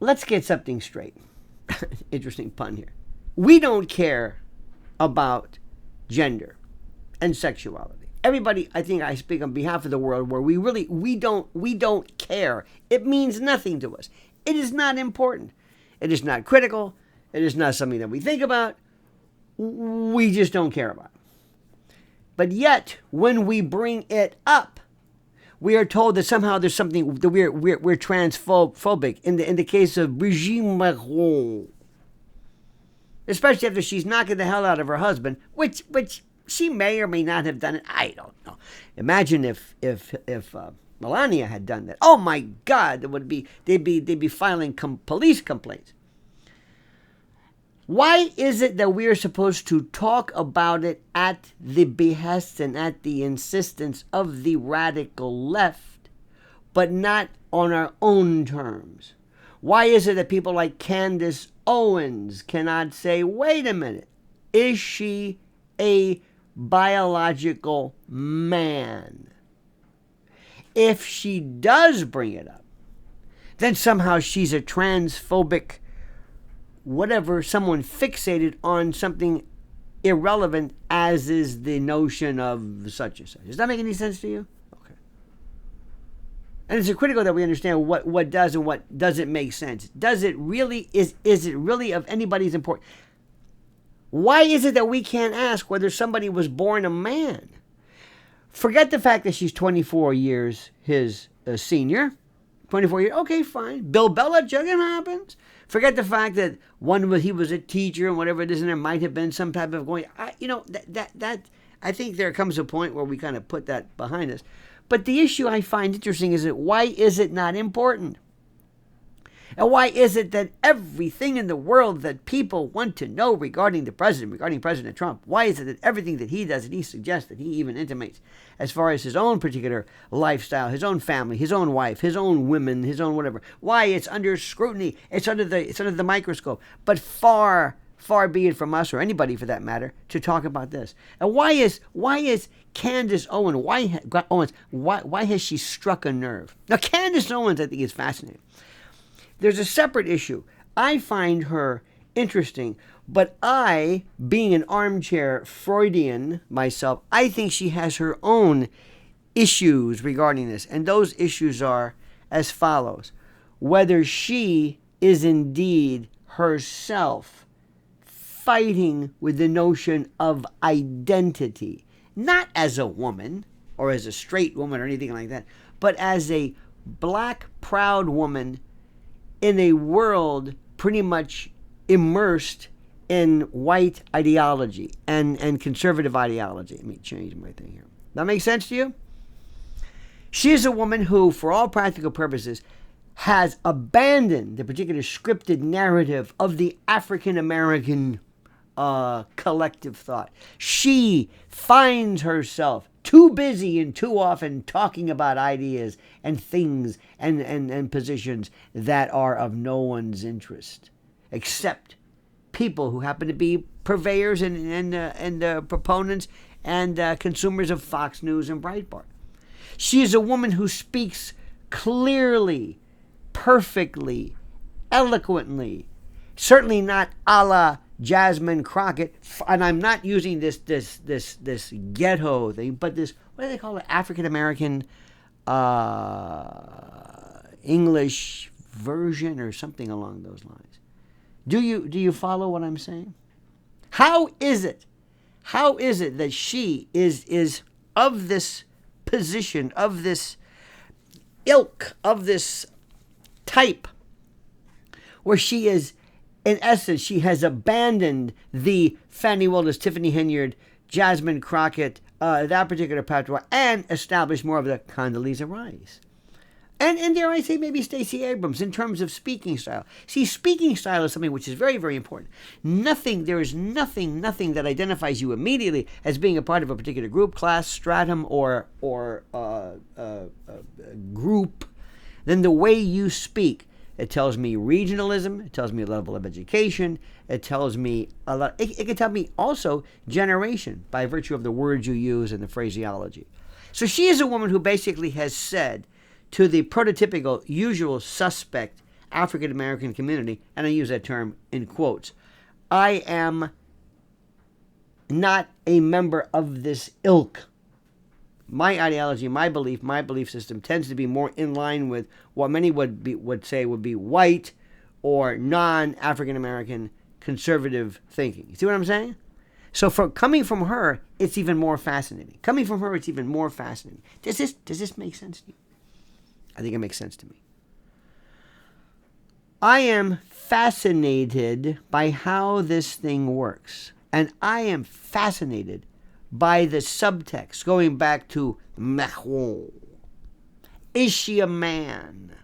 let's get something straight. Interesting pun here. We don't care about gender and sexuality. Everybody, I think I speak on behalf of the world, where we don't care. It means nothing to us. It is not important. It is not critical. It is not something that we think about. We just don't care about it. But yet, when we bring it up, we are told that somehow there's something that we're transphobic. In the case of Brigitte Macron, especially after she's knocking the hell out of her husband, which she may or may not have done it. I don't know. Imagine if Melania had done that. Oh my God, they'd be filing police complaints. Why is it that we are supposed to talk about it at the behest and at the insistence of the radical left, but not on our own terms? Why is it that people like Candace Owens cannot say, wait a minute, is she a biological man? If she does bring it up, then somehow she's a transphobic whatever, someone fixated on something irrelevant, as is the notion of such and such. Does that make any sense to you? Okay. And it's critical that we understand what does and what doesn't make sense. Does it really, is it really of anybody's importance? Why is it that we can't ask whether somebody was born a man? Forget the fact that she's 24 years his senior. 24 years, okay, fine. Bill Belichick, it happens. Forget the fact that he was a teacher and whatever it is, and there might have been some type of going. That I think there comes a point where we kind of put that behind us. But the issue I find interesting is that why is it not important? And why is it that everything in the world that people want to know regarding President Trump, why is it that everything that he does, that he suggests, that he even intimates, as far as his own particular lifestyle, his own family, his own wife, his own women, his own whatever, why it's under scrutiny, it's under the microscope, but far be it from us, or anybody for that matter, to talk about this. And why is Candace Owens, why has she struck a nerve? Now, Candace Owens, I think, is fascinating. There's a separate issue. I find her interesting, but I, being an armchair Freudian myself, I think she has her own issues regarding this. And those issues are as follows. Whether she is indeed herself fighting with the notion of identity, not as a woman or as a straight woman or anything like that, but as a black, proud woman in a world pretty much immersed in white ideology and conservative ideology. Let me change my thing here. That makes sense to you? She is a woman who, for all practical purposes, has abandoned the particular scripted narrative of the African American collective thought. She finds herself too busy and too often talking about ideas and things and positions that are of no one's interest, except people who happen to be purveyors and proponents and consumers of Fox News and Breitbart. She is a woman who speaks clearly, perfectly, eloquently, certainly not a la Jasmine Crockett, and I'm not using this ghetto thing, but this, what do they call it, African American English version or something along those lines. Do you follow what I'm saying? How is it that she is of this position, of this ilk, of this type, where she is, in essence, she has abandoned the Fannie Willis, Tiffany Henyard, Jasmine Crockett, that particular patois, and established more of the Condoleezza Rice. And dare I say maybe Stacey Abrams in terms of speaking style. See, speaking style is something which is very, very important. There is nothing that identifies you immediately as being a part of a particular group, class, stratum, or group than the way you speak. It tells me regionalism. It tells me a level of education. It tells me a lot. It can tell me also generation by virtue of the words you use and the phraseology. So she is a woman who basically has said to the prototypical usual suspect African American community, and I use that term in quotes, I am not a member of this ilk. My ideology, my belief system tends to be more in line with what many would say would be white or non-African American conservative thinking. You see what I'm saying? So coming from her, it's even more fascinating. Coming from her, it's even more fascinating. Does this make sense to you? I think it makes sense to me. I am fascinated by how this thing works. And I am fascinated by the subtext, going back to Macron. Is she a man?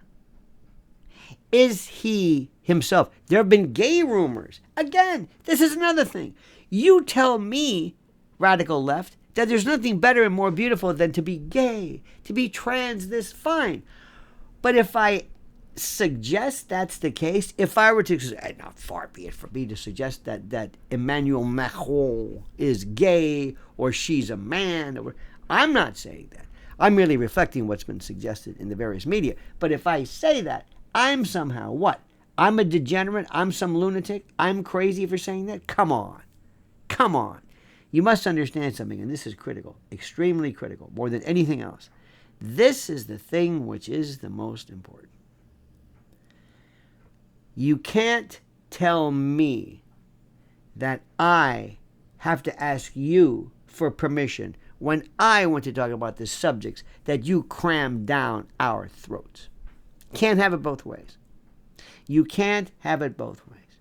Is he himself? There have been gay rumors. Again, this is another thing. You tell me, radical left, that there's nothing better and more beautiful than to be gay, to be trans, this fine. But if I suggest that's the case, if I were to, not far be it from me to suggest that Emmanuel Macron is gay or she's a man, I'm not saying that. I'm merely reflecting what's been suggested in the various media. But if I say that, I'm somehow what? I'm a degenerate? I'm some lunatic? I'm crazy for saying that? Come on. Come on. You must understand something, and this is critical, extremely critical, more than anything else. This is the thing which is the most important. You can't tell me that I have to ask you for permission when I want to talk about the subjects that you cram down our throats. Can't have it both ways. You can't have it both ways.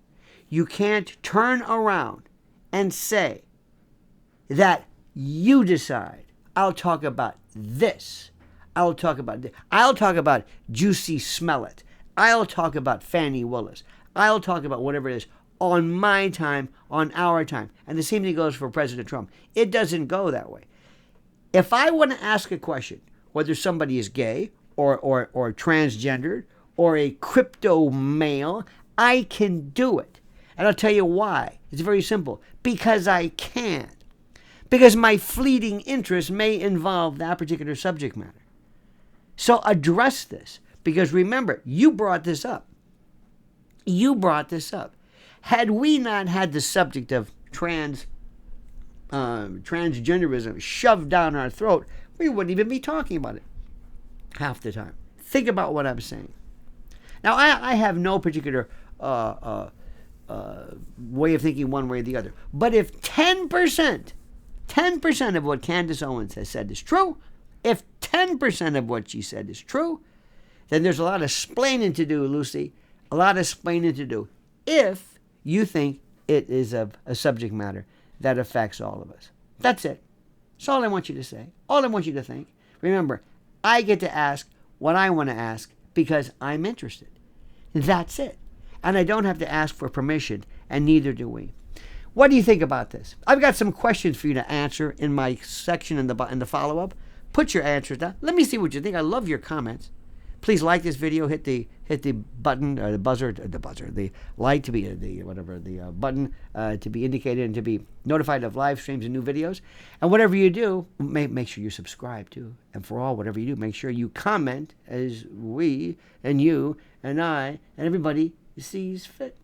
You can't turn around and say that you decide. I'll talk about this. I'll talk about this. I'll talk about Juicy Smellet. I'll talk about Fannie Willis. I'll talk about whatever it is on my time, on our time. And the same thing goes for President Trump. It doesn't go that way. If I want to ask a question, whether somebody is gay or transgendered or a crypto male, I can do it. And I'll tell you why. It's very simple. Because I can. Because my fleeting interest may involve that particular subject matter. So address this. Because remember, you brought this up. You brought this up. Had we not had the subject of transgenderism shoved down our throat, we wouldn't even be talking about it half the time. Think about what I'm saying. Now, I have no particular way of thinking one way or the other. But if 10% of what Candace Owens has said is true, if 10% of what she said is true, then there's a lot of splaining to do, Lucy. A lot of splaining to do if you think it is of a subject matter that affects all of us. That's it. That's all I want you to say. All I want you to think. Remember, I get to ask what I want to ask because I'm interested. That's it. And I don't have to ask for permission, and neither do we. What do you think about this? I've got some questions for you to answer in my section in the follow-up. Put your answers down. Let me see what you think. I love your comments. Please like this video. Hit the button or the like to be the button to be indicated and to be notified of live streams and new videos. And whatever you do, make sure you subscribe too. And for all, whatever you do, make sure you comment as we and you and I and everybody sees fit.